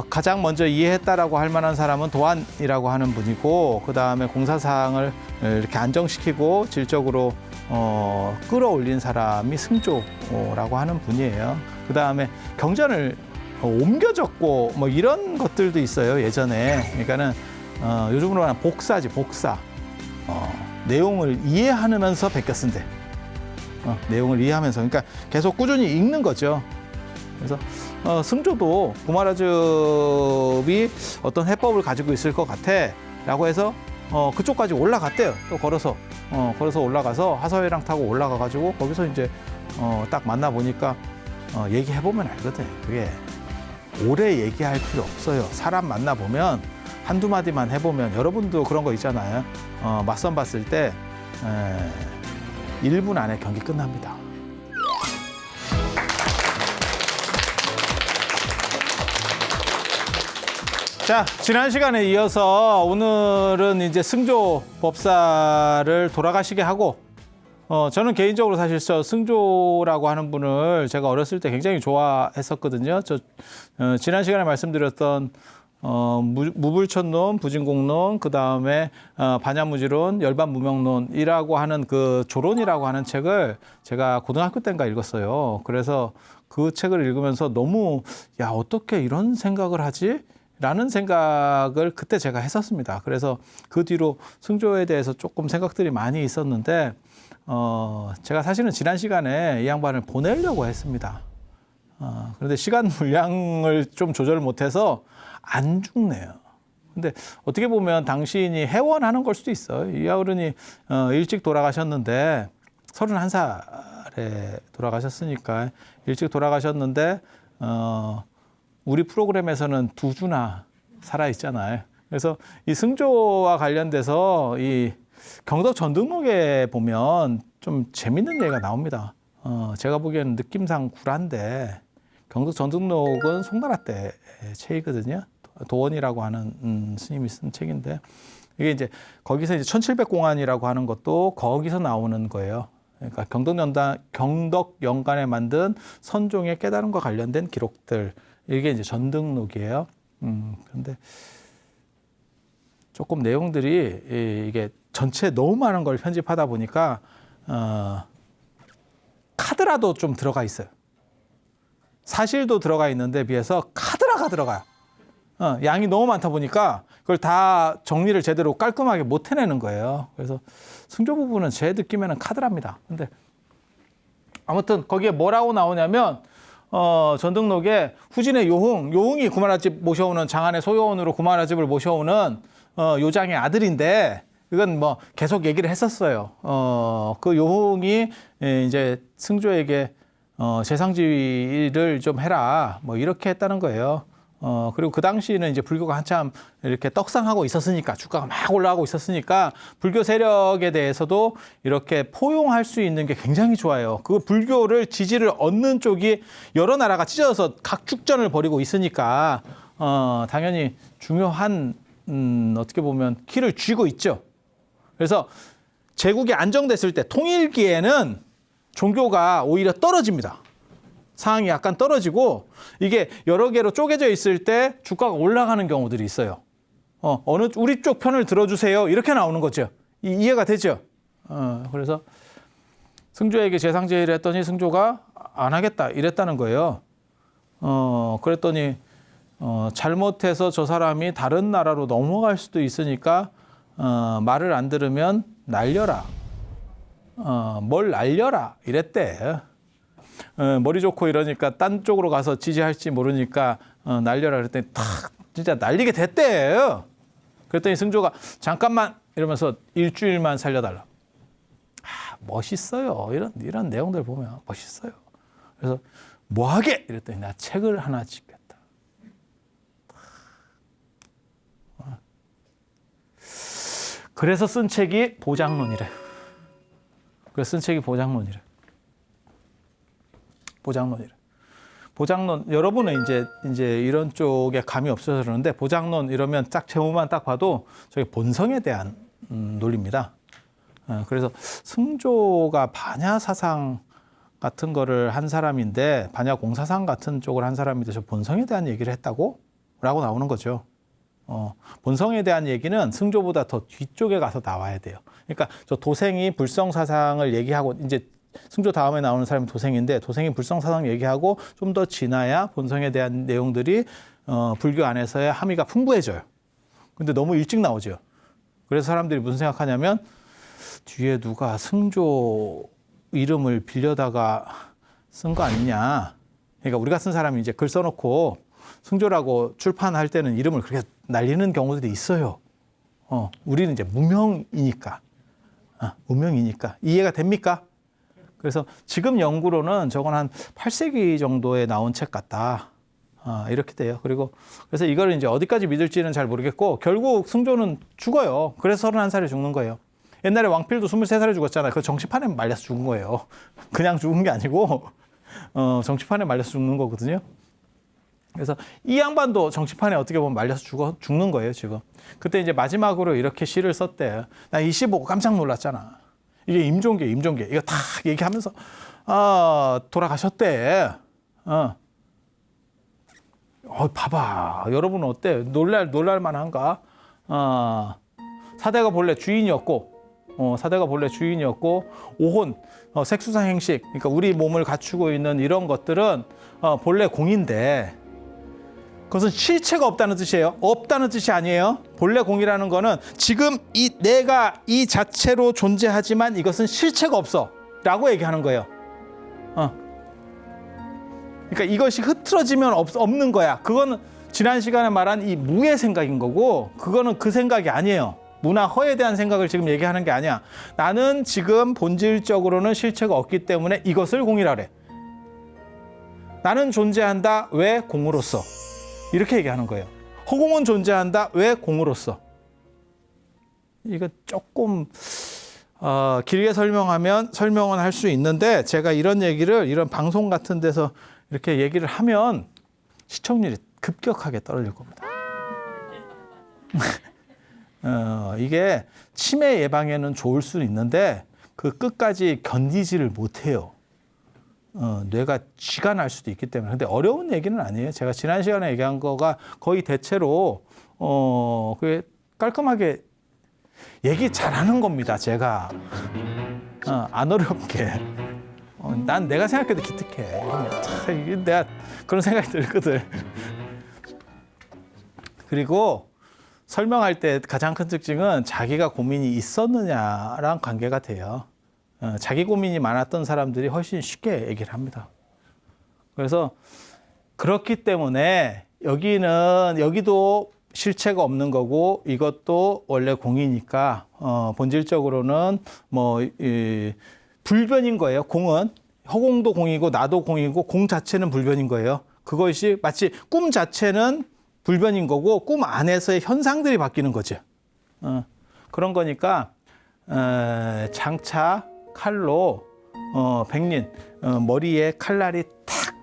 가장 먼저 이해했다라고 할 만한 사람은 도안이라고 하는 분이고, 그 다음에 공사상을 이렇게 안정시키고 질적으로 끌어올린 사람이 승조라고 하는 분이에요. 그 다음에 경전을 옮겨 적고 이런 것들도 있어요, 예전에. 그러니까는 요즘으로 말하면 복사지, 복사. 내용을 이해하면서 베껴 쓴대. 내용을 이해하면서. 그러니까 계속 꾸준히 읽는 거죠. 그래서 승조도 구마라즙이 어떤 해법을 가지고 있을 것 같아 라고 해서 그쪽까지 올라갔대요. 또 걸어서 올라가서 하서회랑 타고 올라가가지고 거기서 이제 딱 만나보니까 얘기해보면 알거든. 그게 오래 얘기할 필요 없어요. 사람 만나보면 한두 마디만 해보면, 여러분도 그런 거 있잖아요. 맞선 봤을 때 1분 안에 경기 끝납니다. 자, 지난 시간에 이어서 오늘은 이제 승조 법사를 돌아가시게 하고, 저는 개인적으로 사실 승조라고 하는 분을 제가 어렸을 때 굉장히 좋아했었거든요. 지난 시간에 말씀드렸던 무불천론, 부진공론, 그 다음에 반야무지론, 열반무명론이라고 하는 그 조론이라고 하는 책을 제가 고등학교 때인가 읽었어요. 그래서 그 책을 읽으면서 너무 어떻게 이런 생각을 하지? 라는 생각을 그때 제가 했었습니다. 그래서 그 뒤로 승조에 대해서 조금 생각들이 많이 있었는데, 제가 사실은 지난 시간에 이 양반을 보내려고 했습니다. 그런데 시간 분량을 좀 조절 못해서 안 죽네요. 근데 어떻게 보면 당신이 해원하는 걸 수도 있어요. 이 어른이 일찍 돌아가셨는데, 31살에 돌아가셨으니까 일찍 돌아가셨는데, 우리 프로그램에서는 2주나 살아있잖아요. 그래서 이 승조와 관련돼서 이 경덕 전등록에 보면 좀 재밌는 얘기가 나옵니다. 제가 보기에는 느낌상 굴한데, 경덕 전등록은 송나라 때 책이거든요. 도원이라고 하는 스님이 쓴 책인데, 이게 이제 거기서 이제 1700공안이라고 하는 것도 거기서 나오는 거예요. 그러니까 경덕연간에 만든 선종의 깨달음과 관련된 기록들, 이게 이제 전등록이에요. 그런데 조금 내용들이 이게 전체 너무 많은 걸 편집하다 보니까 카드라도 좀 들어가 있어요. 사실도 들어가 있는데 비해서 카드라가 들어가요. 양이 너무 많다 보니까 그걸 다 정리를 제대로 깔끔하게 못 해내는 거예요. 그래서 승조 부분은 제 느낌에는 카드랍니다. 근데 아무튼 거기에 뭐라고 나오냐면, 전등록에 후진의 요흥이 구마라집 모셔오는, 장안의 소요원으로 구마라집을 모셔오는 요장의 아들인데, 이건 뭐 계속 얘기를 했었어요. 그 요흥이 이제 승조에게 재상지휘를 좀 해라, 뭐 이렇게 했다는 거예요. 그리고 그 당시에는 이제 불교가 한참 이렇게 떡상하고 있었으니까, 주가가 막 올라가고 있었으니까 불교 세력에 대해서도 이렇게 포용할 수 있는 게 굉장히 좋아요. 그 불교를 지지를 얻는 쪽이 여러 나라가 찢어져서 각축전을 벌이고 있으니까 당연히 중요한 어떻게 보면 키를 쥐고 있죠. 그래서 제국이 안정됐을 때 통일기에는 종교가 오히려 떨어집니다. 상황이 약간 떨어지고, 이게 여러 개로 쪼개져 있을 때 주가가 올라가는 경우들이 있어요. 우리 쪽 편을 들어주세요, 이렇게 나오는 거죠. 이해가 되죠? 그래서 승조에게 재상제의를 했더니 승조가 안 하겠다 이랬다는 거예요. 그랬더니 잘못해서 저 사람이 다른 나라로 넘어갈 수도 있으니까 말을 안 들으면 날려라. 뭘 날려라 이랬대. 머리 좋고 이러니까 딴 쪽으로 가서 지지할지 모르니까 날려라 그랬더니 탁 진짜 날리게 됐대요. 그랬더니 승조가 잠깐만 이러면서 일주일만 살려달라. 멋있어요. 이런 내용들 보면 멋있어요. 그래서 뭐 하게? 이랬더니 나 책을 하나 짓겠다. 그래서 쓴 책이 보장론이래. 그래서 쓴 책이 보장론이래. 보장론, 여러분은 이제 이런 쪽에 감이 없어서 그러는데, 보장론 이러면 딱 제목만 딱 봐도 저기 본성에 대한 논리입니다. 그래서 승조가 반야 사상과 같은 거를 한 사람인데 반야 공사상 같은 쪽을 한 사람이 돼서 본성에 대한 얘기를 했다고? 라고 나오는 거죠. 본성에 대한 얘기는 승조보다 더 뒤쪽에 가서 나와야 돼요. 그러니까 저 도생이 불성사상을 얘기하고 이제 승조 다음에 나오는 사람이 도생인데 도생이 불성사상 얘기하고 좀 더 지나야 본성에 대한 내용들이 불교 안에서의 함의가 풍부해져요. 근데 너무 일찍 나오죠. 그래서 사람들이 무슨 생각하냐면 뒤에 누가 승조 이름을 빌려다가 쓴 거 아니냐. 그러니까 우리가 쓴 사람이 이제 글 써놓고 승조라고 출판할 때는 이름을 그렇게 날리는 경우들이 있어요. 우리는 이제 무명이니까. 무명이니까. 이해가 됩니까? 그래서 지금 연구로는 저건 한 8세기 정도에 나온 책 같다. 이렇게 돼요. 그리고 그래서 이걸 이제 어디까지 믿을지는 잘 모르겠고 결국 승조는 죽어요. 그래서 31살에 죽는 거예요. 옛날에 왕필도 23살에 죽었잖아요. 그 정치판에 말려서 죽은 거예요. 그냥 죽은 게 아니고 정치판에 말려서 죽는 거거든요. 그래서 이 양반도 정치판에 어떻게 보면 말려서 죽는 거예요, 지금. 그때 이제 마지막으로 이렇게 시를 썼대요. 나 이 시 보고 깜짝 놀랐잖아. 이게 임종계. 이거 다 얘기하면서, 돌아가셨대. 봐봐. 여러분은 어때? 놀랄만한가? 사대가 본래 주인이었고, 오혼, 색수상 행식. 그러니까 우리 몸을 갖추고 있는 이런 것들은 본래 공인데, 그것은 실체가 없다는 뜻이에요. 없다는 뜻이 아니에요. 본래 공이라는 거는 지금 내가 이 자체로 존재하지만 이것은 실체가 없어 라고 얘기하는 거예요. 그러니까 이것이 흐트러지면 없는 거야. 그거는 지난 시간에 말한 이 무의 생각인 거고 그거는 그 생각이 아니에요. 무나 허에 대한 생각을 지금 얘기하는 게 아니야. 나는 지금 본질적으로는 실체가 없기 때문에 이것을 공이라 그래. 나는 존재한다. 왜? 공으로서. 이렇게 얘기하는 거예요. 허공은 존재한다. 왜? 공으로서. 이거 조금 길게 설명은 할 수 있는데 제가 이런 얘기를 이런 방송 같은 데서 이렇게 얘기를 하면 시청률이 급격하게 떨어질 겁니다. 이게 치매 예방에는 좋을 수는 있는데 그 끝까지 견디지를 못해요. 뇌가 쥐가 날 수도 있기 때문에. 근데 어려운 얘기는 아니에요. 제가 지난 시간에 얘기한 거가 거의 대체로 그게 깔끔하게 얘기 잘하는 겁니다. 제가 안 어렵게. 난 내가 생각해도 기특해. 내가 그런 생각이 들거든. 그리고 설명할 때 가장 큰 특징은 자기가 고민이 있었느냐랑 관계가 돼요. 자기 고민이 많았던 사람들이 훨씬 쉽게 얘기를 합니다. 그래서 그렇기 때문에 여기도 실체가 없는 거고 이것도 원래 공이니까 본질적으로는 불변인 거예요. 공은 허공도 공이고 나도 공이고 공 자체는 불변인 거예요. 그것이 마치 꿈 자체는 불변인 거고 꿈 안에서의 현상들이 바뀌는 거죠. 그런 거니까 장차 칼로 백린 머리에 칼날이 탁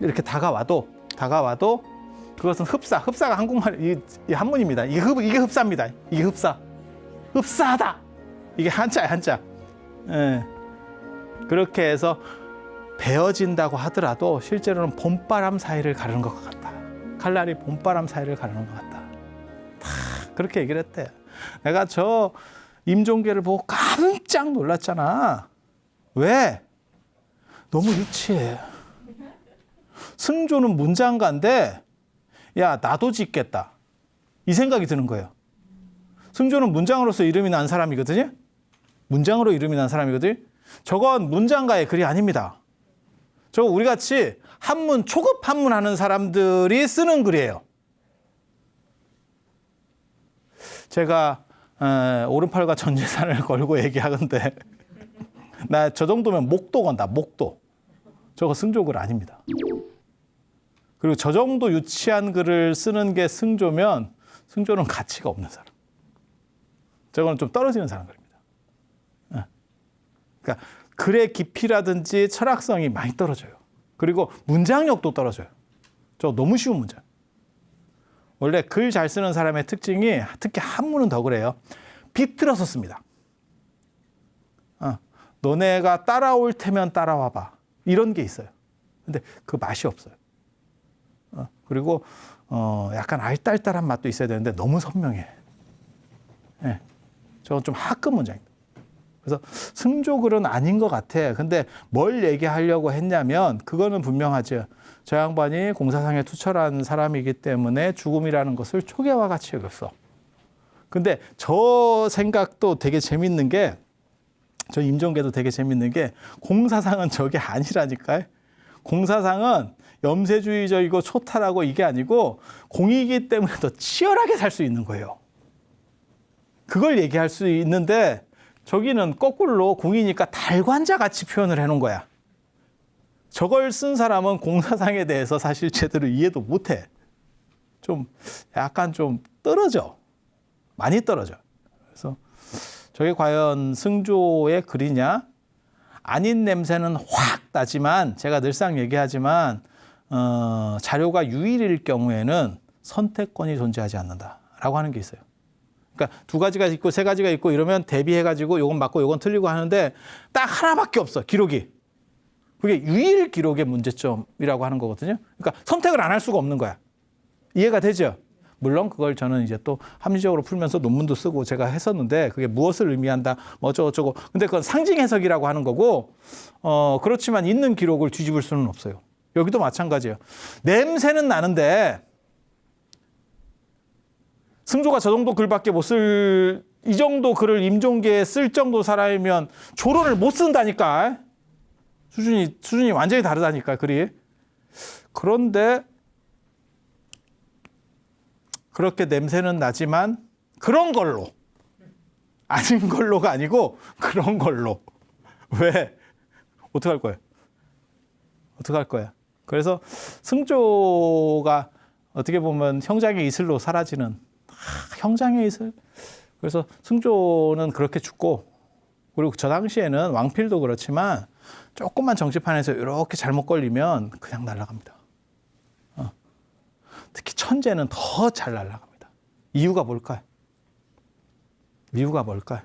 이렇게 다가와도 그것은 흡사가 한국말 이 한문입니다. 이게 흡사입니다. 이게 흡사하다. 이게 한자. 그렇게 해서 베어진다고 하더라도 실제로는 봄바람 사이를 가르는 것 같다. 칼날이 봄바람 사이를 가르는 것 같다. 다 그렇게 얘기를 했대. 내가 저 임종계를 보고 깜짝 놀랐잖아. 왜? 너무 유치해. 승조는 문장가인데 야 나도 짓겠다. 이 생각이 드는 거예요. 승조는 문장으로서 이름이 난 사람이거든요. 문장으로 이름이 난 사람이거든요. 저건 문장가의 글이 아닙니다. 저거 우리같이 초급 한문하는 사람들이 쓰는 글이에요. 제가 오른팔과 전 재산을 걸고 얘기하는데 나 저 정도면 목도 건다. 목도. 저거 승조글 아닙니다. 그리고 저 정도 유치한 글을 쓰는 게 승조면 승조는 가치가 없는 사람. 저거는 좀 떨어지는 사람들입니다. 그러니까 글의 깊이라든지 철학성이 많이 떨어져요. 그리고 문장력도 떨어져요. 저 너무 쉬운 문장. 원래 글 잘 쓰는 사람의 특징이 특히 한문은 더 그래요. 비틀어서 씁니다. 너네가 따라올 테면 따라와봐. 이런 게 있어요. 근데 그 맛이 없어요. 그리고 약간 알딸딸한 맛도 있어야 되는데 너무 선명해. 네. 저건 좀 하급 문장입니다. 그래서 승조글은 아닌 것 같아. 근데 뭘 얘기하려고 했냐면 그거는 분명하죠. 저 양반이 공사상에 투철한 사람이기 때문에 죽음이라는 것을 초계와 같이 여겼어. 근데 저 생각도 되게 재밌는 게, 저 임종계도 되게 재밌는 게, 공사상은 저게 아니라니까요. 공사상은 염세주의적이고 초탈하고 이게 아니고 공이기 때문에 더 치열하게 살 수 있는 거예요. 그걸 얘기할 수 있는데 저기는 거꾸로 공이니까 달관자 같이 표현을 해놓은 거야. 저걸 쓴 사람은 공사상에 대해서 사실 제대로 이해도 못해. 좀 약간 좀 떨어져. 많이 떨어져. 그래서 저게 과연 승조의 글이냐? 아닌 냄새는 확 나지만 제가 늘상 얘기하지만 자료가 유일일 경우에는 선택권이 존재하지 않는다라고 하는 게 있어요. 그러니까 두 가지가 있고 세 가지가 있고 이러면 대비해가지고 요건 맞고 요건 틀리고 하는데 딱 하나밖에 없어, 기록이. 그게 유일 기록의 문제점이라고 하는 거거든요. 그러니까 선택을 안 할 수가 없는 거야. 이해가 되죠? 물론 그걸 저는 이제 또 합리적으로 풀면서 논문도 쓰고 제가 했었는데 그게 무엇을 의미한다 뭐 어쩌고저쩌고. 근데 그건 상징 해석이라고 하는 거고 그렇지만 있는 기록을 뒤집을 수는 없어요. 여기도 마찬가지예요. 냄새는 나는데 승조가 저 정도 글밖에 못 쓸, 이 정도 글을 임종계에 쓸 정도 사람이면 조론을 못 쓴다니까. 수준이 완전히 다르다니까, 글이. 그런데 그렇게 냄새는 나지만 그런 걸로. 아닌 걸로가 아니고 그런 걸로. 왜? 어떡할 거예요? 어떡할 거야? 그래서 승조가 어떻게 보면 형장의 이슬로 사라지는, 형장의 이슬. 그래서 승조는 그렇게 죽고, 그리고 저 당시에는 왕필도 그렇지만 조금만 정치판에서 이렇게 잘못 걸리면 그냥 날아갑니다. 특히 천재는 더 잘 날아갑니다. 이유가 뭘까요? 이유가 뭘까요?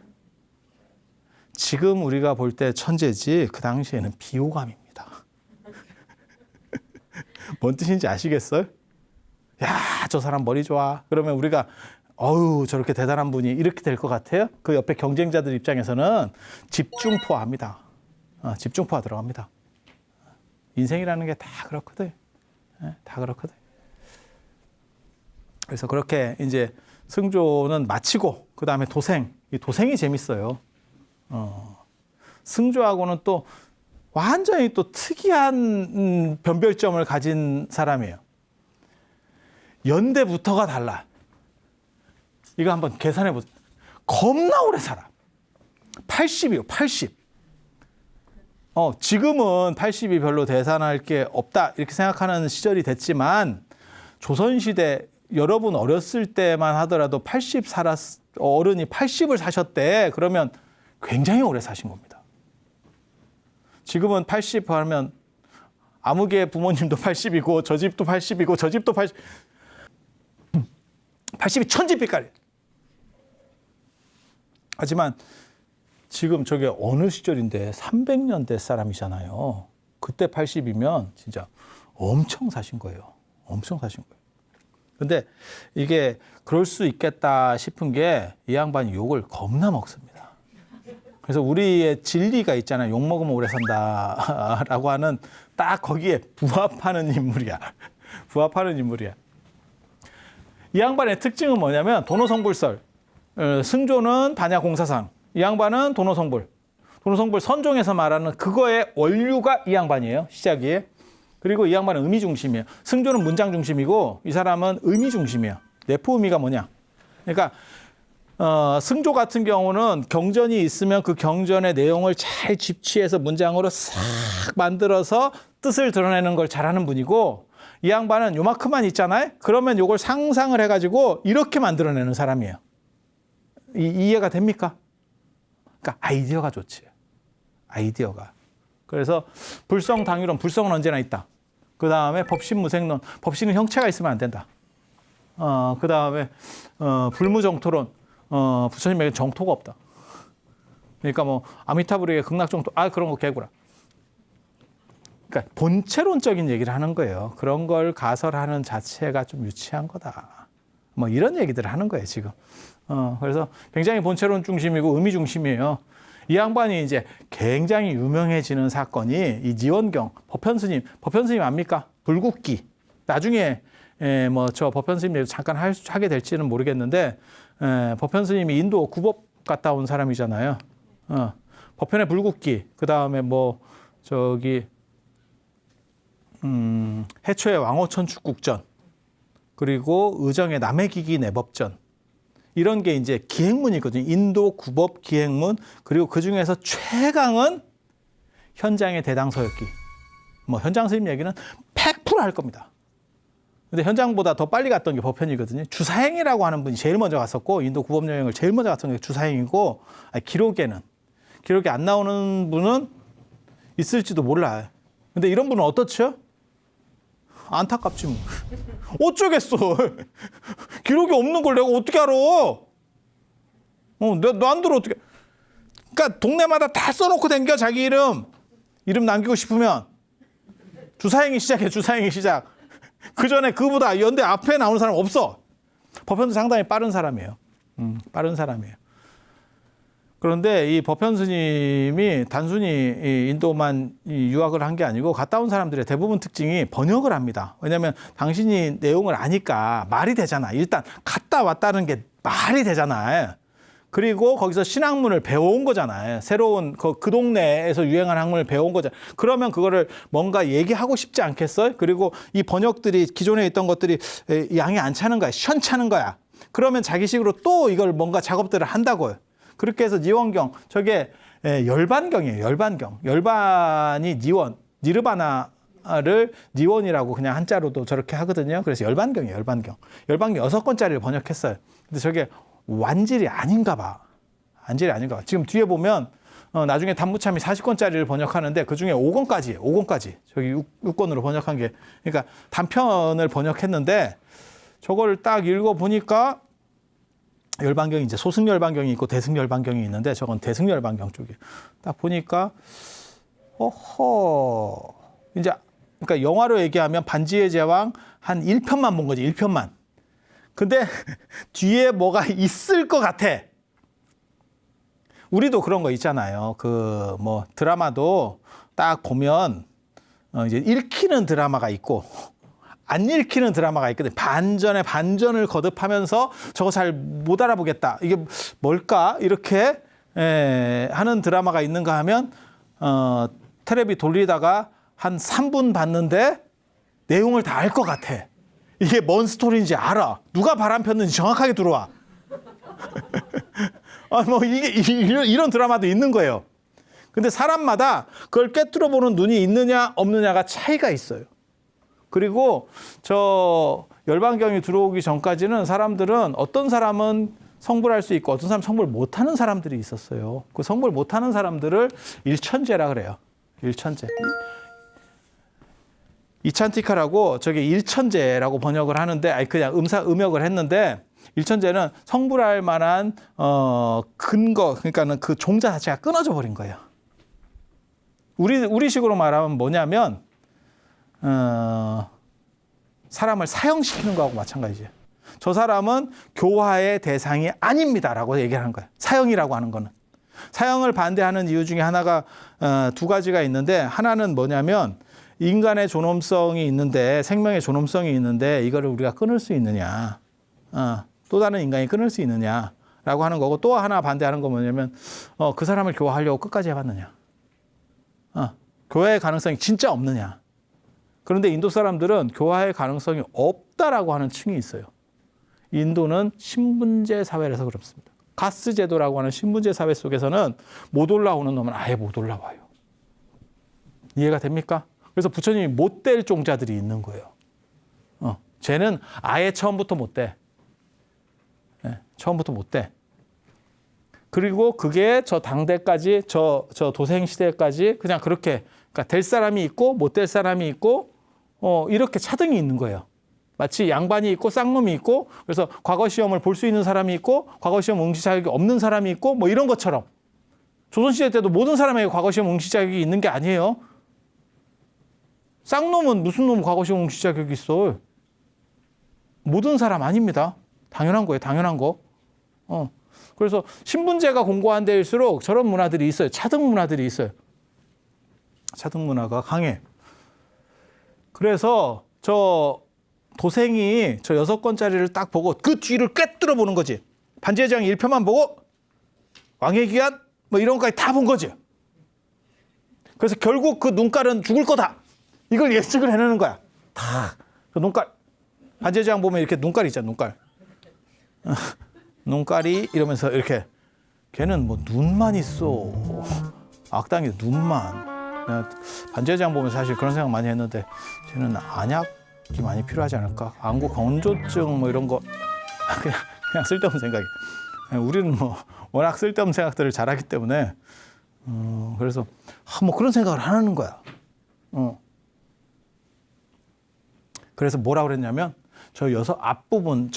지금 우리가 볼 때 천재지 그 당시에는 비호감입니다. 뭔 뜻인지 아시겠어요? 야, 저 사람 머리 좋아. 그러면 우리가 어우, 저렇게 대단한 분이 이렇게 될 것 같아요? 그 옆에 경쟁자들 입장에서는 집중포화합니다. 집중포화 들어갑니다. 인생이라는 게 다 그렇거든. 다 그렇거든. 그래서 그렇게 이제 승조는 마치고 그 다음에 도생. 이 도생이 재밌어요. 승조하고는 또 완전히 또 특이한 변별점을 가진 사람이에요. 연대부터가 달라. 이거 한번 계산해 보세요. 겁나 오래 살아. 80이요, 80. 지금은 80이 별로 대산할 게 없다 이렇게 생각하는 시절이 됐지만 조선시대 여러분 어렸을 때만 하더라도 80 어른이 80을 사셨대. 그러면 굉장히 오래 사신 겁니다. 지금은 80 하면 아무개 부모님도 80이고 저 집도 80이고 저 집도 80. 80이 천지빛깔이에요. 하지만 지금 저게 어느 시절인데 300년대 사람이잖아요. 그때 80이면 진짜 엄청 사신 거예요. 엄청 사신 거예요. 근데 이게 그럴 수 있겠다 싶은 게 이 양반이 욕을 겁나 먹습니다. 그래서 우리의 진리가 있잖아요. 욕 먹으면 오래 산다라고 하는 딱 거기에 부합하는 인물이야. 부합하는 인물이야. 이 양반의 특징은 뭐냐면 도노성불설. 승조는 반야공사상. 이 양반은 도노성불. 도노성불 선종에서 말하는 그거의 원류가 이 양반이에요. 시작이. 그리고 이 양반은 의미 중심이에요. 승조는 문장 중심이고 이 사람은 의미 중심이에요. 내포 의미가 뭐냐. 그러니까 승조 같은 경우는 경전이 있으면 그 경전의 내용을 잘 집취해서 문장으로 싹 만들어서 뜻을 드러내는 걸 잘하는 분이고 이 양반은 요만큼만 있잖아요. 그러면 요걸 상상을 해가지고 이렇게 만들어내는 사람이에요. 이해가 됩니까? 그러니까 아이디어가 좋지. 아이디어가. 그래서 불성당유론, 불성은 언제나 있다. 그 다음에 법신무생론, 법신은 형체가 있으면 안 된다. 그 다음에 불무정토론, 부처님에게 정토가 없다. 그러니까 뭐 아미타불에게 극락정토, 그런 거 개구라. 그러니까 본체론적인 얘기를 하는 거예요. 그런 걸 가설하는 자체가 좀 유치한 거다. 뭐 이런 얘기들을 하는 거예요, 지금. 그래서 굉장히 본체론 중심이고 의미 중심이에요. 이 양반이 이제 굉장히 유명해지는 사건이 이 니원경, 법현 스님 압니까? 불국기. 나중에 뭐 저 법현 스님 얘기 잠깐 하게 될지는 모르겠는데 법현 스님이 인도 구법 갔다 온 사람이잖아요. 법현의 불국기, 그 다음에 뭐 저기 해초의 왕호천 축국전, 그리고 의정의 남해기기 내법전, 이런 게 이제 기행문이거든요. 인도 구법 기행문. 그리고 그 중에서 최강은 현장의 대당서였기. 뭐 현장 스님 얘기는 100%할 겁니다. 근데 현장보다 더 빨리 갔던 게 법현이거든요. 주사행이라고 하는 분이 제일 먼저 갔었고, 인도 구법 여행을 제일 먼저 갔던 게 주사행이고, 기록에 안 나오는 분은 있을지도 몰라요. 근데 이런 분은 어떻죠? 안타깝지 뭐. 어쩌겠어. 기록이 없는 걸 내가 어떻게 알아? 너 안 들어 어떻게? 그러니까 동네마다 다 써놓고 댕겨 자기 이름 남기고 싶으면 주사행이 시작해. 주사행이 시작. 그 전에 그보다 연대 앞에 나오는 사람 없어. 법현도 상당히 빠른 사람이에요. 빠른 사람이에요. 그런데 이 법현 스님이 단순히 이 인도만 유학을 한 게 아니고 갔다 온 사람들의 대부분 특징이 번역을 합니다. 왜냐하면 당신이 내용을 아니까 말이 되잖아. 일단 갔다 왔다는 게 말이 되잖아요. 그리고 거기서 신학문을 배워온 거잖아요. 새로운 그 동네에서 유행하는 학문을 배워온 거잖아요. 그러면 그거를 뭔가 얘기하고 싶지 않겠어요? 그리고 이 번역들이 기존에 있던 것들이 양이 안 차는 거야. 시원찮은 거야. 그러면 자기식으로 또 이걸 뭔가 작업들을 한다고요. 그렇게 해서 니원경, 저게 열반경이에요. 열반경. 열반이 니원, 니르바나를 니원이라고 그냥 한자로도 저렇게 하거든요. 그래서 열반경이에요. 열반경. 열반경 6권짜리를 번역했어요. 근데 저게 완질이 아닌가 봐. 완질이 아닌가 봐. 지금 뒤에 보면 나중에 단무참이 40권짜리를 번역하는데 그중에 5권까지예요. 5권까지. 저기 6권으로 번역한 게. 그러니까 단편을 번역했는데 저걸 딱 읽어보니까 열반경이 이제 소승열반경이 있고 대승열반경이 있는데 저건 대승열반경 쪽이에요. 딱 보니까 이제 그러니까 영화로 얘기하면 반지의 제왕 한 1편만 본 거지. 1편만. 근데 뒤에 뭐가 있을 것 같아. 우리도 그런 거 있잖아요. 그 뭐 드라마도 딱 보면 이제 읽히는 드라마가 있고 안 읽히는 드라마가 있거든. 반전에 반전을 거듭하면서 저거 잘 못 알아보겠다. 이게 뭘까? 이렇게 하는 드라마가 있는가 하면 텔레비 돌리다가 한 3분 봤는데 내용을 다 알 것 같아. 이게 뭔 스토리인지 알아. 누가 바람 폈는지 정확하게 들어와. 뭐 이게 이런 드라마도 있는 거예요. 근데 사람마다 그걸 꿰뚫어 보는 눈이 있느냐 없느냐가 차이가 있어요. 그리고 저 열반경이 들어오기 전까지는 사람들은 어떤 사람은 성불할 수 있고 어떤 사람은 성불 못하는 사람들이 있었어요. 그 성불 못하는 사람들을 일천제라 그래요. 일천제. 이찬티카라고 저게 일천제라고 번역을 하는데 그냥 음역을 했는데 일천제는 성불할 만한 근거, 그러니까는 그 종자 자체가 끊어져 버린 거예요. 우리식으로 말하면 뭐냐면 사람을 사형시키는 거하고 마찬가지예요. 저 사람은 교화의 대상이 아닙니다라고 얘기하는 거예요. 사형이라고 하는 거는. 사형을 반대하는 이유 중에 하나가 2가지가 있는데 하나는 뭐냐면 인간의 존엄성이 있는데 생명의 존엄성이 있는데 이거를 우리가 끊을 수 있느냐. 또 다른 인간이 끊을 수 있느냐라고 하는 거고 또 하나 반대하는 건 뭐냐면 그 사람을 교화하려고 끝까지 해봤느냐. 교화의 가능성이 진짜 없느냐. 그런데 인도 사람들은 교화의 가능성이 없다라고 하는 층이 있어요. 인도는 신분제 사회라서 그렇습니다. 가스 제도라고 하는 신분제 사회 속에서는 못 올라오는 놈은 아예 못 올라와요. 이해가 됩니까? 그래서 부처님이 못 될 종자들이 있는 거예요. 쟤는 아예 처음부터 못 돼. 처음부터 못 돼. 그리고 그게 저 당대까지 저 도생 시대까지 그냥 그렇게 그러니까 될 사람이 있고 못 될 사람이 있고 이렇게 차등이 있는 거예요. 마치 양반이 있고 쌍놈이 있고 그래서 과거 시험을 볼 수 있는 사람이 있고 과거 시험 응시 자격이 없는 사람이 있고 뭐 이런 것처럼 조선시대 때도 모든 사람에게 과거 시험 응시 자격이 있는 게 아니에요. 쌍놈은 무슨 놈 과거식 시자 교육이 있어? 모든 사람 아닙니다. 당연한 거예요. 당연한 거. 그래서 신분제가 공고한 데일수록 저런 문화들이 있어요. 차등 문화들이 있어요. 차등 문화가 강해. 그래서 저 도생이 저 6권짜리를 딱 보고 그 뒤를 꿰뚫어 보는 거지. 반지의 제왕 1편만 보고 왕의 귀환 뭐 이런 것까지 다 본 거지. 그래서 결국 그 눈깔은 죽을 거다. 이걸 예측을 해내는 거야. 다. 그 눈깔. 반지의 제왕 보면 이렇게 눈깔이 있잖아. 눈깔. 눈깔이 이러면서 이렇게. 걔는 뭐 눈만 있어. 악당이 눈만. 반지의 제왕 보면 사실 그런 생각 많이 했는데 쟤는 안약이 많이 필요하지 않을까? 안구 건조증 뭐 이런 거 그냥 쓸데없는 생각이. 우리는 뭐 워낙 쓸데없는 생각들을 잘하기 때문에 그래서 뭐 그런 생각을 하는 거야. 그래서 뭐라 그랬냐면 저 앞부분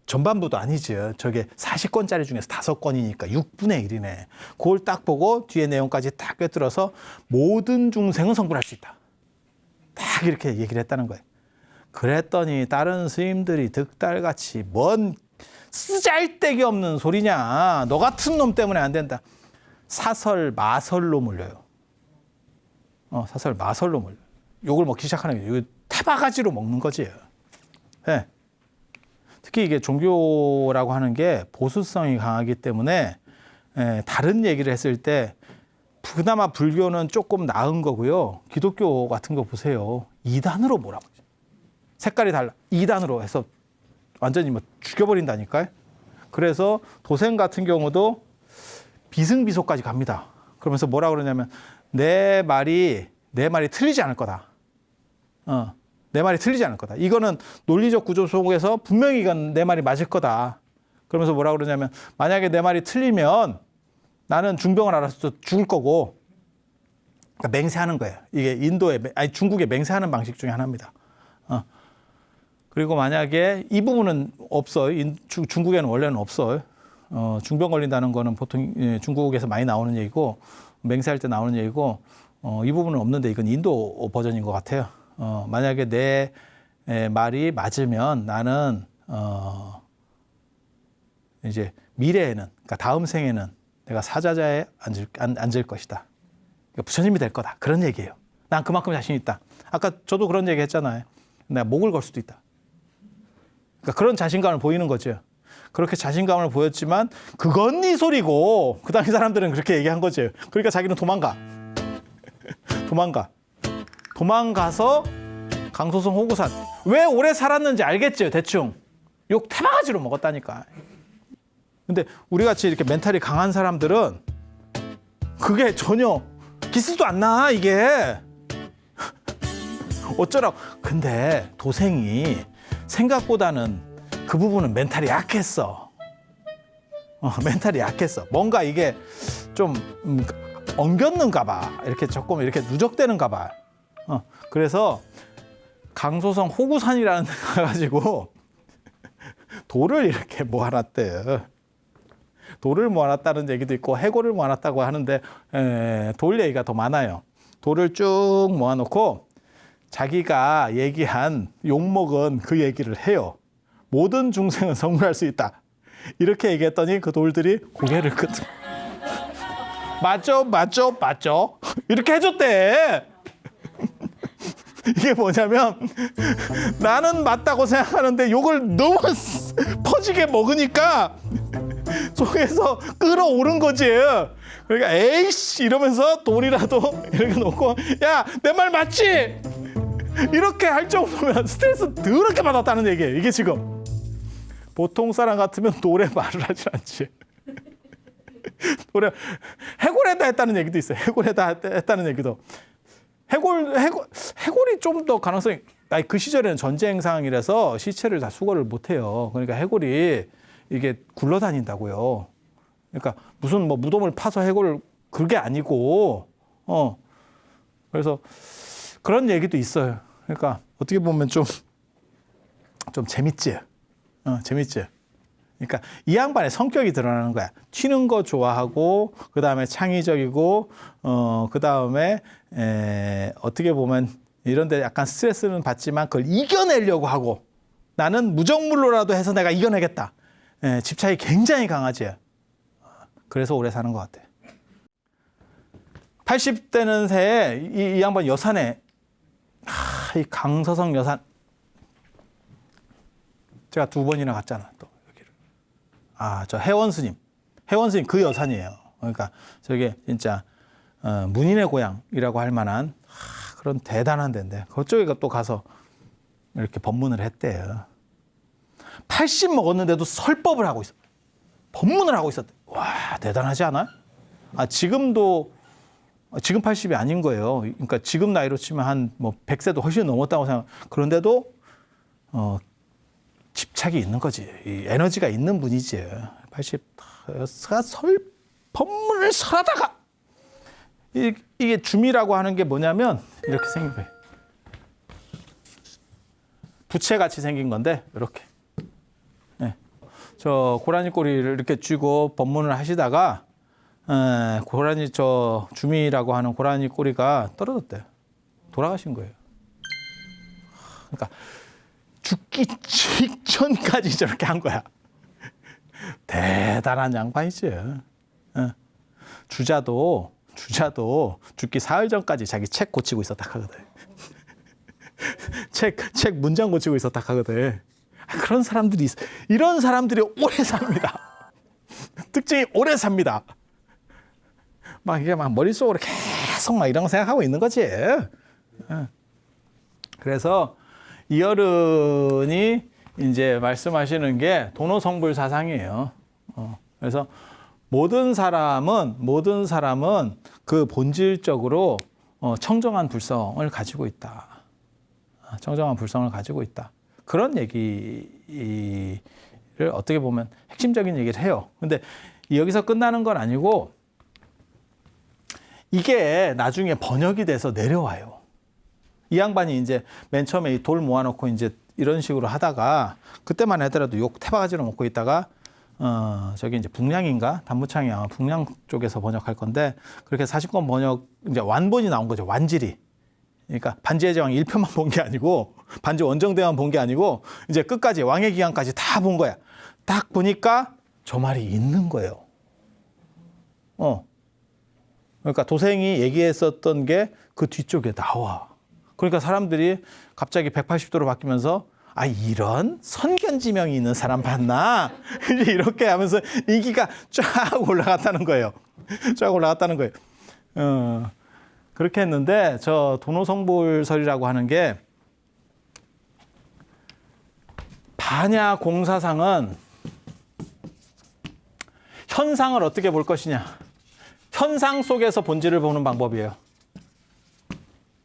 전반부도 아니지. 저게 40권짜리 중에서 5권이니까 6분의 1이네. 그걸 딱 보고 뒤에 내용까지 딱 꿰뚫어서 모든 중생은 성불할 수 있다. 딱 이렇게 얘기를 했다는 거예요. 그랬더니 다른 스님들이 득달같이 뭔 쓰잘데기 없는 소리냐. 너 같은 놈 때문에 안 된다. 사설, 마설로 몰려요. 사설, 마설로 몰려요. 욕을 먹기 시작하는 거예요. 이거 태바가지로 먹는 거지. 네. 특히 이게 종교라고 하는 게 보수성이 강하기 때문에 다른 얘기를 했을 때 그나마 불교는 조금 나은 거고요. 기독교 같은 거 보세요. 2단으로 몰아버리죠. 색깔이 달라. 2단으로 해서 완전히 뭐 죽여버린다니까요. 그래서 도생 같은 경우도 비승비소까지 갑니다. 그러면서 뭐라 그러냐면 내 말이 틀리지 않을 거다. 내 말이 틀리지 않을 거다. 이거는 논리적 구조 속에서 분명히 이건 내 말이 맞을 거다. 그러면서 뭐라 그러냐면 만약에 내 말이 틀리면 나는 중병을 알아서 죽을 거고. 그러니까 맹세하는 거예요. 이게 중국의 맹세하는 방식 중에 하나입니다. 그리고 만약에 이 부분은 없어요. 중국에는 원래는 없어요. 중병 걸린다는 거는 보통 중국에서 많이 나오는 얘기고 맹세할 때 나오는 얘기고 이 부분은 없는데 이건 인도 버전인 것 같아요. 만약에 내 말이 맞으면 나는 이제 미래에는, 그러니까 다음 생에는 내가 사자자에 앉을 것이다. 그러니까 부처님이 될 거다. 그런 얘기예요. 난 그만큼 자신 있다. 아까 저도 그런 얘기 했잖아요. 내가 목을 걸 수도 있다. 그러니까 그런 자신감을 보이는 거죠. 그렇게 자신감을 보였지만 그건 네 소리고 그 당시 사람들은 그렇게 얘기한 거죠. 그러니까 자기는 도망가서 강소성 호구산. 왜 오래 살았는지 알겠죠, 대충. 욕 태바가지로 먹었다니까. 근데 우리 같이 이렇게 멘탈이 강한 사람들은 그게 전혀 기스도 안 나, 이게. 어쩌라고. 근데 도생이 생각보다는 그 부분은 멘탈이 약했어. 멘탈이 약했어. 뭔가 이게 좀 엉겼는가 봐. 이렇게 조금 이렇게 누적되는가 봐. 그래서 강소성 호구산이라는 데 가가지고 돌을 이렇게 모아놨대요. 돌을 모아놨다는 얘기도 있고 해골을 모아놨다고 하는데 돌 얘기가 더 많아요. 돌을 쭉 모아놓고 자기가 얘기한 욕먹은 그 얘기를 해요. 모든 중생은 성불할 수 있다. 이렇게 얘기했더니 그 돌들이 고개를 맞죠? 이렇게 해줬대. 이게 뭐냐면 나는 맞다고 생각하는데 욕을 너무 퍼지게 먹으니까 속에서 끌어오른 거지. 그러니까 에이씨 이러면서 돌이라도 이렇게 놓고 야, 내 말 맞지? 이렇게 할 정도면 스트레스 더럽게 받았다는 얘기예요. 이게 지금 보통 사람 같으면 돌에 말을 하지 않지. 돌에 해골에다 했다는 얘기도 있어요. 해골에다 했다는 얘기도. 해골이 좀 더 가능성이. 그 시절에는 전쟁 상황이라서 시체를 다 수거를 못 해요. 그러니까 해골이 이게 굴러다닌다고요. 그러니까 무슨 뭐 무덤을 파서 해골을 그게 아니고 그래서 그런 얘기도 있어요. 그러니까 어떻게 보면 좀 재밌지. 재밌지. 그러니까 이 양반의 성격이 드러나는 거야. 튀는 거 좋아하고 그다음에 창의적이고 그다음에 어떻게 보면 이런 데 약간 스트레스는 받지만 그걸 이겨내려고 하고 나는 무정물로라도 해서 내가 이겨내겠다. 예, 집착이 굉장히 강하지. 그래서 오래 사는 것 같아. 80대는 새에 이 양반 여산에 이 강서성 여산 제가 2번이나 갔잖아. 또 여기를. 저 혜원 스님 그 여산이에요. 그러니까 저게 진짜 문인의 고향이라고 할 만한 그런 대단한 데인데 그쪽에 또 가서 이렇게 법문을 했대요. 80 먹었는데도 설법을 하고 있어. 법문을 하고 있었대. 와, 대단하지 않아요? 지금 80이 아닌 거예요. 그러니까 지금 나이로 치면 한 뭐 100세도 훨씬 넘었다고 생각. 그런데도 집착이 있는 거지. 이 에너지가 있는 분이지. 80가 법문을 설하다가 이게 줌이라고 하는 게 뭐냐면 이렇게 생긴 거예요. 부채같이 생긴 건데 이렇게. 네. 저 고라니 꼬리를 이렇게 쥐고 법문을 하시다가 고라니 주미라고 하는 고라니 꼬리가 떨어졌대요. 돌아가신 거예요. 그러니까 죽기 직전까지 저렇게 한 거야. 대단한 양반이지. 주자도 죽기 사흘 전까지 자기 책 고치고 있었다 하거든. 책 문장 고치고 있었다 하거든. 그런 사람들이 있어. 이런 사람들이 오래 삽니다. 특징이 오래 삽니다. 이게 머릿속으로 계속 이런 거 생각하고 있는 거지. 그래서 이 어른이 이제 말씀하시는 게 도노성불 사상이에요. 그래서 모든 사람은 그 본질적으로 청정한 불성을 가지고 있다. 청정한 불성을 가지고 있다. 그런 얘기를 어떻게 보면 핵심적인 얘기를 해요. 근데 여기서 끝나는 건 아니고 이게 나중에 번역이 돼서 내려와요. 이 양반이 이제 맨 처음에 이 돌 모아놓고 이제 이런 식으로 하다가 그때만 하더라도 욕 태바가지로 먹고 있다가 저기 이제 북량인가 단무창이 아마 북량 쪽에서 번역할 건데 그렇게 40권 번역 이제 완본이 나온 거죠. 완질이. 그러니까 반지의 제왕 1편만 본 게 아니고 반지 원정대만 본 게 아니고 이제 끝까지 왕의 기한까지 다 본 거야. 딱 보니까 저 말이 있는 거예요. 그러니까 도생이 얘기했었던 게 그 뒤쪽에 나와. 그러니까 사람들이 갑자기 180도로 바뀌면서 이런 선견지명이 있는 사람 봤나? 이렇게 하면서 인기가 쫙 올라갔다는 거예요. 쫙 올라갔다는 거예요. 그렇게 했는데 저 도노성불설이라고 하는 게 반야 공사상은 현상을 어떻게 볼 것이냐. 현상 속에서 본질을 보는 방법이에요.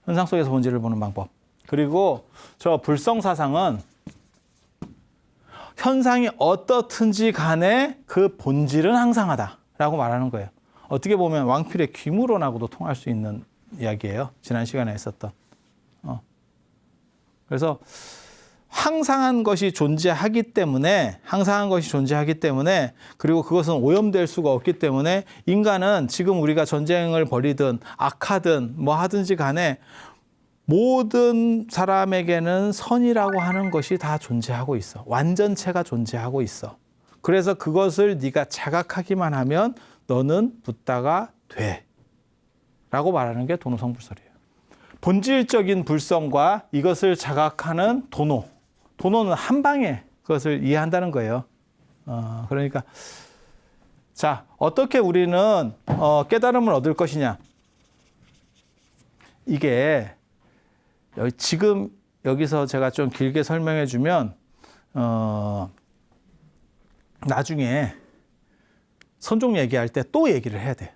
현상 속에서 본질을 보는 방법. 그리고 저 불성사상은 현상이 어떻든지 간에 그 본질은 항상하다라고 말하는 거예요. 어떻게 보면 왕필의 귀무론하고도 통할 수 있는 이야기예요. 지난 시간에 했었던. 그래서 항상한 것이 존재하기 때문에 그리고 그것은 오염될 수가 없기 때문에 인간은 지금 우리가 전쟁을 벌이든 악하든 뭐 하든지 간에 모든 사람에게는 선이라고 하는 것이 다 존재하고 있어. 완전체가 존재하고 있어. 그래서 그것을 네가 자각하기만 하면 너는 붓다가 돼. 라고 말하는 게 도노성불설이에요. 본질적인 불성과 이것을 자각하는 도노는 한 방에 그것을 이해한다는 거예요. 그러니까 자, 어떻게 우리는 깨달음을 얻을 것이냐. 이게 지금 여기서 제가 좀 길게 설명해 주면 나중에 선종 얘기할 때 또 얘기를 해야 돼.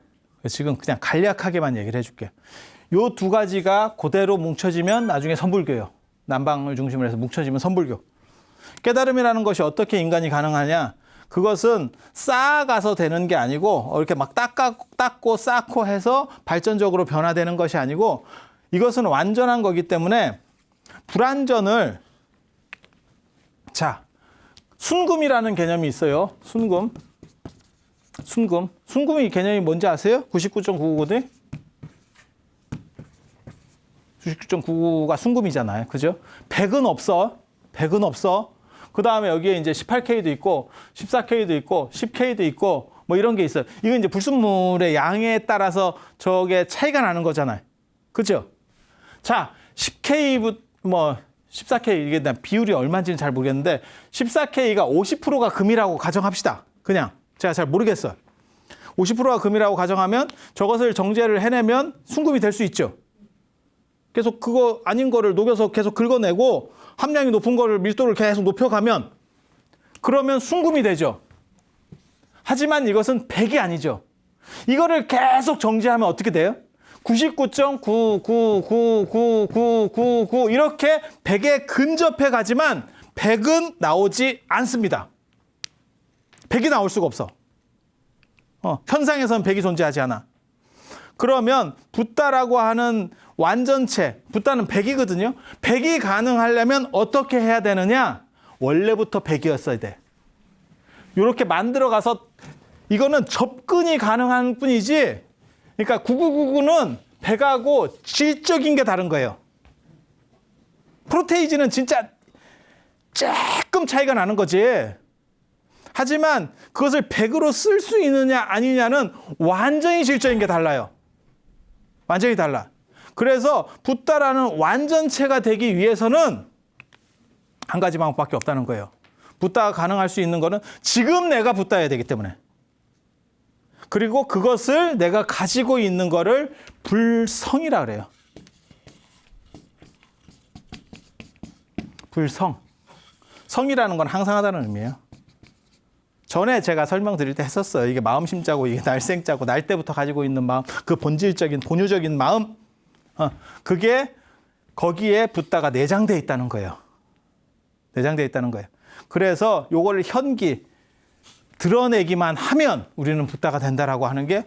지금 그냥 간략하게만 얘기를 해줄게. 요 두 가지가 그대로 뭉쳐지면 나중에 선불교예요. 남방을 중심으로 해서 뭉쳐지면 선불교. 깨달음이라는 것이 어떻게 인간이 가능하냐? 그것은 쌓아가서 되는 게 아니고 이렇게 막 닦고 쌓고 해서 발전적으로 변화되는 것이 아니고 이것은 완전한 거기 때문에 불완전을 순금이라는 개념이 있어요. 순금이 개념이 뭔지 아세요? 99.999대? 99.99가 순금이잖아요. 그죠? 100은 없어. 100은 없어. 그 다음에 여기에 이제 18K도 있고, 14K도 있고, 10K도 있고, 뭐 이런 게 있어요. 이건 이제 불순물의 양에 따라서 저게 차이가 나는 거잖아요. 그죠? 자, 10K, 뭐, 14K, 이게 비율이 얼마인지는 잘 모르겠는데, 14K가 50%가 금이라고 가정합시다. 그냥. 제가 잘 모르겠어요. 50%가 금이라고 가정하면 저것을 정제를 해내면 순금이 될 수 있죠. 계속 그거 아닌 거를 녹여서 계속 긁어내고 함량이 높은 거를 밀도를 계속 높여가면 그러면 순금이 되죠. 하지만 이것은 100이 아니죠. 이거를 계속 정제하면 어떻게 돼요? 99.9999999 이렇게 100에 근접해 가지만 100은 나오지 않습니다. 100이 나올 수가 없어. 현상에서는 100이 존재하지 않아. 그러면 붓다라고 하는 완전체, 붓다는 100이거든요. 100이 가능하려면 어떻게 해야 되느냐? 원래부터 100이었어야 돼. 이렇게 만들어가서 이거는 접근이 가능한 뿐이지, 그러니까 9999는 100하고 질적인 게 다른 거예요. 프로테이지는 진짜 조금 차이가 나는 거지. 하지만 그것을 100으로 쓸 수 있느냐 아니냐는 완전히 질적인 게 달라요. 완전히 달라. 그래서 붓다라는 완전체가 되기 위해서는 한 가지 방법밖에 없다는 거예요. 붓다가 가능할 수 있는 거는 지금 내가 붓다여야 되기 때문에. 그리고 그것을 내가 가지고 있는 거를 불성이라 그래요. 불성. 성이라는 건 항상하다는 의미예요. 전에 제가 설명드릴 때 했었어요. 이게 마음심자고 이게 날생자고 날 때부터 가지고 있는 마음, 그 본질적인 본유적인 마음, 그게 거기에 붓다가 내장되어 있다는 거예요. 내장되어 있다는 거예요. 그래서 요거를 현기 드러내기만 하면 우리는 붓다가 된다라고 하는 게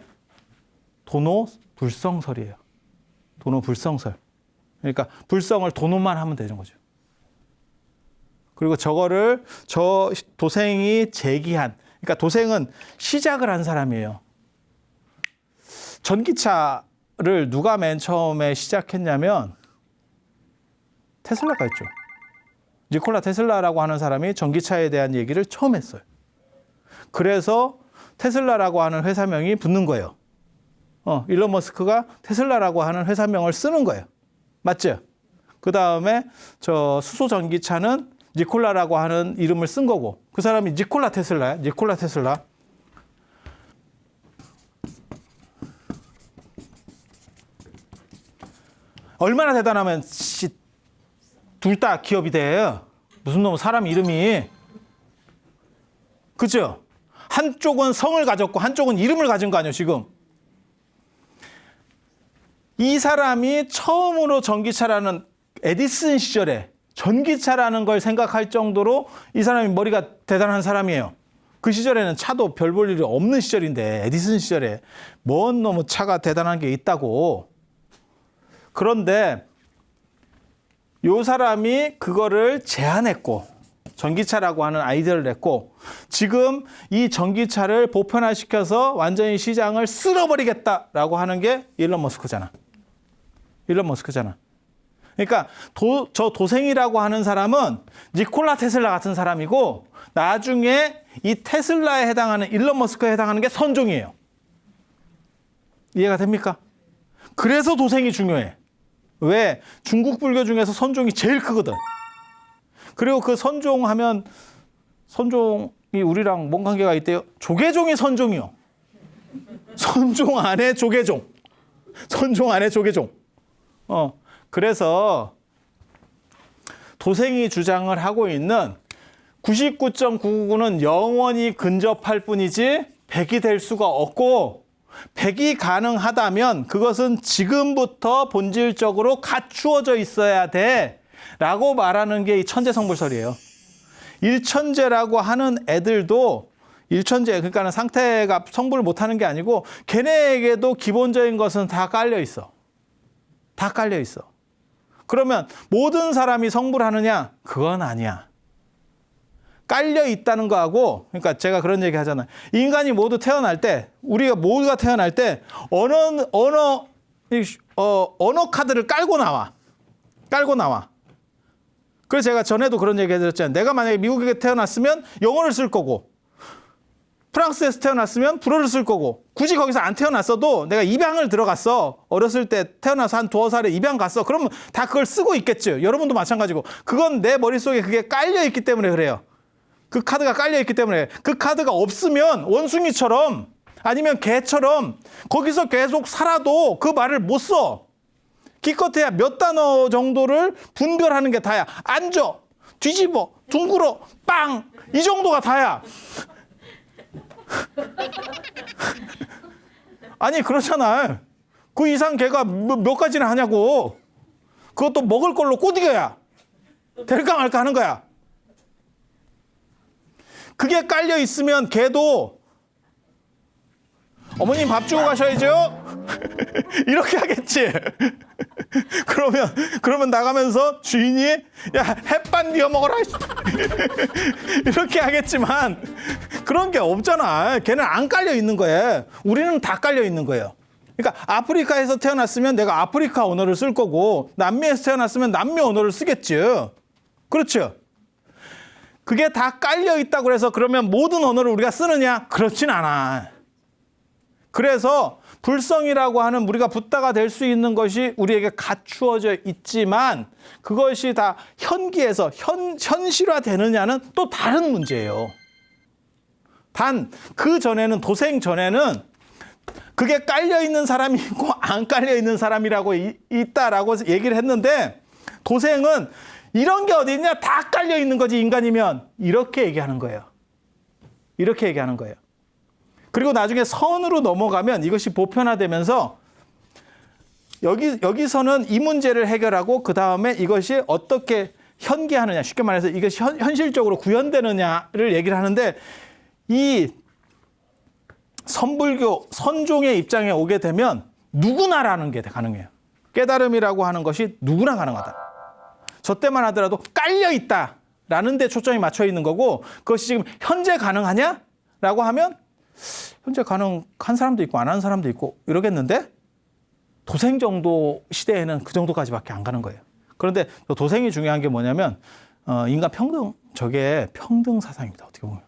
도노불성설이에요. 도노불성설. 그러니까 불성을 도노만 하면 되는 거죠. 그리고 저거를 저 도생이 제기한, 그러니까 도생은 시작을 한 사람이에요. 전기차를 누가 맨 처음에 시작했냐면 테슬라가 있죠. 니콜라 테슬라라고 하는 사람이 전기차에 대한 얘기를 처음 했어요. 그래서 테슬라라고 하는 회사명이 붙는 거예요. 일론 머스크가 테슬라라고 하는 회사명을 쓰는 거예요. 맞죠? 그 다음에 저 수소 전기차는 니콜라라고 하는 이름을 쓴 거고, 그 사람이 니콜라 테슬라야. 니콜라 테슬라. 얼마나 대단하면 둘 다 기업이 돼요. 무슨 놈 사람 이름이. 그죠? 한쪽은 성을 가졌고 한쪽은 이름을 가진 거 아니에요, 지금. 이 사람이 처음으로 전기차라는 에디슨 시절에 전기차라는 걸 생각할 정도로 이 사람이 머리가 대단한 사람이에요. 그 시절에는 차도 별 볼 일이 없는 시절인데 에디슨 시절에 뭔 놈의 차가 대단한 게 있다고. 그런데 이 사람이 그거를 제안했고 전기차라고 하는 아이디어를 냈고 지금 이 전기차를 보편화시켜서 완전히 시장을 쓸어버리겠다라고 하는 게 일론 머스크잖아. 일론 머스크잖아. 그러니까 저 도생이라고 하는 사람은 니콜라 테슬라 같은 사람이고 나중에 이 테슬라에 해당하는 일론 머스크에 해당하는 게 선종이에요. 이해가 됩니까? 그래서 도생이 중요해. 왜? 중국 불교 중에서 선종이 제일 크거든. 그리고 그 선종하면 선종이 우리랑 뭔 관계가 있대요? 조계종이 선종이요. 선종 안에 조계종. 선종 안에 조계종. 그래서 도생이 주장을 하고 있는 99.999는 영원히 근접할 뿐이지 100이 될 수가 없고 100이 가능하다면 그것은 지금부터 본질적으로 갖추어져 있어야 돼 라고 말하는 게 이 천재성불설이에요. 일천재라고 하는 애들도 일천재, 그러니까 상태가 성불을 못하는 게 아니고 걔네에게도 기본적인 것은 다 깔려 있어. 다 깔려 있어. 그러면 모든 사람이 성불하느냐? 그건 아니야. 깔려 있다는 거하고, 그러니까 제가 그런 얘기 하잖아요. 인간이 모두 태어날 때, 우리가 모두가 태어날 때 언어 카드를 깔고 나와. 깔고 나와. 그래서 제가 전에도 그런 얘기 해드렸잖아요. 내가 만약에 미국에 태어났으면 영어를 쓸 거고, 프랑스에서 태어났으면 불어를 쓸 거고, 굳이 거기서 안 태어났어도 내가 입양을 들어갔어. 어렸을 때 태어나서 한 2살에 입양 갔어. 그러면 다 그걸 쓰고 있겠죠. 여러분도 마찬가지고. 그건 내 머릿속에 그게 깔려 있기 때문에 그래요. 그 카드가 깔려 있기 때문에. 그 카드가 없으면 원숭이처럼 아니면 개처럼 거기서 계속 살아도 그 말을 못 써. 기껏해야 몇 단어 정도를 분별하는 게 다야. 앉아, 뒤집어, 둥글어, 빵, 이 정도가 다야. 아니 그렇잖아. 그 이상 걔가 몇 가지나 하냐고. 그것도 먹을 걸로 꼬드겨야 될까 말까 하는 거야. 그게 깔려 있으면 걔도 어머님 밥 주고 가셔야죠. 이렇게 하겠지. 그러면 나가면서 주인이 야 햇반 뒤어 먹어라. 이렇게 하겠지만 그런 게 없잖아. 걔는 안 깔려 있는 거예요. 우리는 다 깔려 있는 거예요. 그러니까 아프리카에서 태어났으면 내가 아프리카 언어를 쓸 거고, 남미에서 태어났으면 남미 언어를 쓰겠죠. 그렇죠? 그게 다 깔려 있다고 해서 그러면 모든 언어를 우리가 쓰느냐? 그렇진 않아. 그래서 불성이라고 하는 우리가 붓다가 될 수 있는 것이 우리에게 갖추어져 있지만 그것이 다 현기에서 현실화되느냐는 또 다른 문제예요. 단 그 전에는, 도생 전에는 그게 깔려 있는 사람이 있고 안 깔려 있는 사람이라고 있다라고 얘기를 했는데, 도생은 이런 게 어디 있냐? 다 깔려 있는 거지 인간이면. 이렇게 얘기하는 거예요. 이렇게 얘기하는 거예요. 그리고 나중에 선으로 넘어가면 이것이 보편화되면서 여기서는 이 문제를 해결하고 그 다음에 이것이 어떻게 현기하느냐, 쉽게 말해서 이것이 현실적으로 구현되느냐를 얘기를 하는데, 이 선불교, 선종의 입장에 오게 되면 누구나라는 게 가능해요. 깨달음이라고 하는 것이 누구나 가능하다. 저 때만 하더라도 깔려있다라는 데 초점이 맞춰 있는 거고, 그것이 지금 현재 가능하냐라고 하면 현재 가능한 사람도 있고 안 하는 사람도 있고 이러겠는데, 도생 정도 시대에는 그 정도까지밖에 안 가는 거예요. 그런데 도생이 중요한 게 뭐냐면 인간 평등, 저게 평등 사상입니다. 어떻게 보면.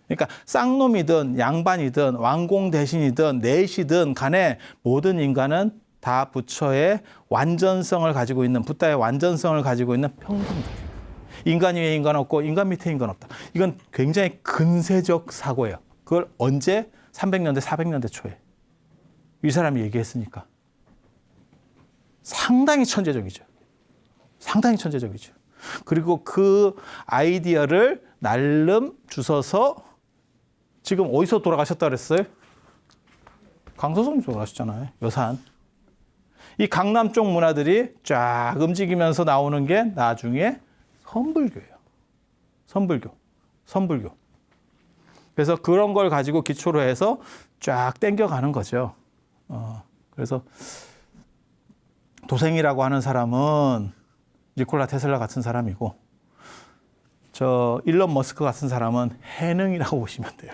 그러니까 쌍놈이든 양반이든 왕공 대신이든 내시든 간에 모든 인간은 다 부처의 완전성을 가지고 있는, 붓다의 완전성을 가지고 있는 평등이다. 인간 위에 인간 없고 인간 밑에 인간 없다. 이건 굉장히 근세적 사고예요. 그걸 언제? 300년대, 400년대 초에. 이 사람이 얘기했으니까. 상당히 천재적이죠. 상당히 천재적이죠. 그리고 그 아이디어를 날름 주워서 지금 어디서 돌아가셨다 그랬어요? 강서성 돌아가셨잖아요. 여산. 이 강남 쪽 문화들이 쫙 움직이면서 나오는 게 나중에 선불교예요. 선불교. 그래서 그런 걸 가지고 기초로 해서 쫙 땡겨가는 거죠. 그래서 도생이라고 하는 사람은 니콜라 테슬라 같은 사람이고, 저 일론 머스크 같은 사람은 해능이라고 보시면 돼요.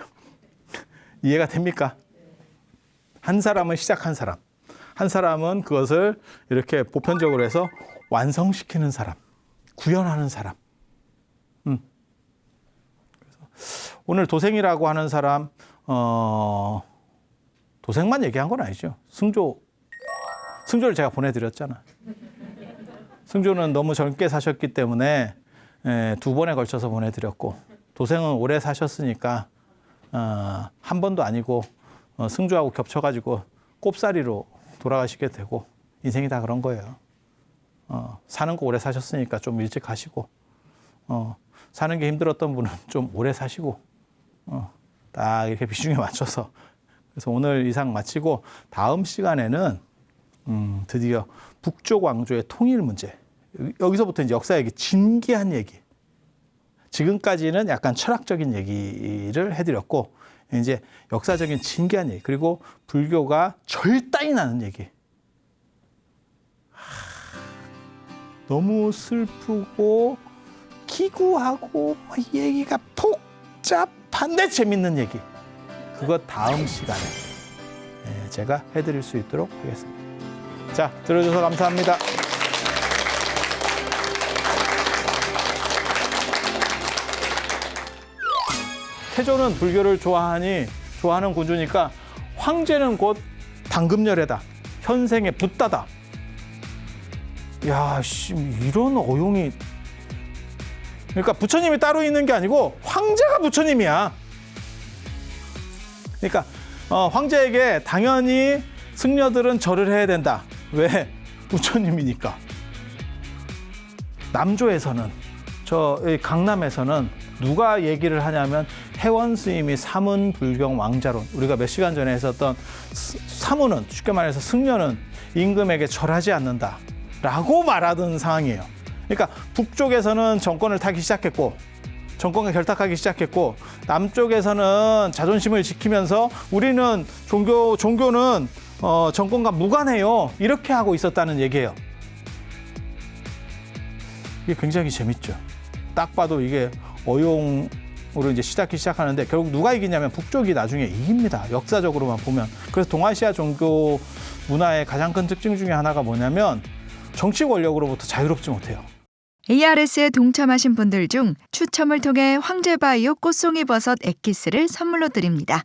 이해가 됩니까? 한 사람은 시작한 사람, 한 사람은 그것을 이렇게 보편적으로 해서 완성시키는 사람, 구현하는 사람. 그래서 오늘 도생이라고 하는 사람, 도생만 얘기한 건 아니죠. 승조를 제가 보내드렸잖아. 승조는 너무 젊게 사셨기 때문에 2번에 걸쳐서 보내드렸고, 도생은 오래 사셨으니까 한 번도 아니고 승조하고 겹쳐가지고 꼽사리로 돌아가시게 되고, 인생이 다 그런 거예요. 사는 거 오래 사셨으니까 좀 일찍 가시고, 사는 게 힘들었던 분은 좀 오래 사시고, 딱 이렇게 비중에 맞춰서. 그래서 오늘 이상 마치고 다음 시간에는 드디어 북쪽 왕조의 통일 문제, 여기서부터 이제 역사 얘기, 진기한 얘기. 지금까지는 약간 철학적인 얘기를 해드렸고, 이제 역사적인 진기한 얘기, 그리고 불교가 절단이 나는 얘기. 너무 슬프고 기구하고 얘기가 복잡한데 재밌는 얘기. 그거 다음 시간에 제가 해드릴 수 있도록 하겠습니다. 자, 들어주셔서 감사합니다. 태조는 불교를 좋아하는 군주니까 황제는 곧 당금열애다. 현생의 붓다다. 야, 씨, 이런 어용이. 그러니까 부처님이 따로 있는 게 아니고 황제가 부처님이야. 그러니까 황제에게 당연히 승려들은 절을 해야 된다. 왜? 부처님이니까. 남조에서는, 강남에서는 누가 얘기를 하냐면 해원 스님이 사문 불경 왕자론, 우리가 몇 시간 전에 했었던 사문은, 쉽게 말해서 승려는 임금에게 절하지 않는다 라고 말하던 상황이에요. 그러니까 북쪽에서는 정권을 타기 시작했고, 정권과 결탁하기 시작했고, 남쪽에서는 자존심을 지키면서 우리는 종교는 정권과 무관해요, 이렇게 하고 있었다는 얘기예요. 이게 굉장히 재밌죠. 딱 봐도 이게 어용으로 이제 시작하는데 결국 누가 이기냐면 북쪽이 나중에 이깁니다. 역사적으로만 보면. 그래서 동아시아 종교 문화의 가장 큰 특징 중에 하나가 뭐냐면 정치 권력으로부터 자유롭지 못해요. ARS에 동참하신 분들 중 추첨을 통해 황제바이오 꽃송이버섯 엑기스를 선물로 드립니다.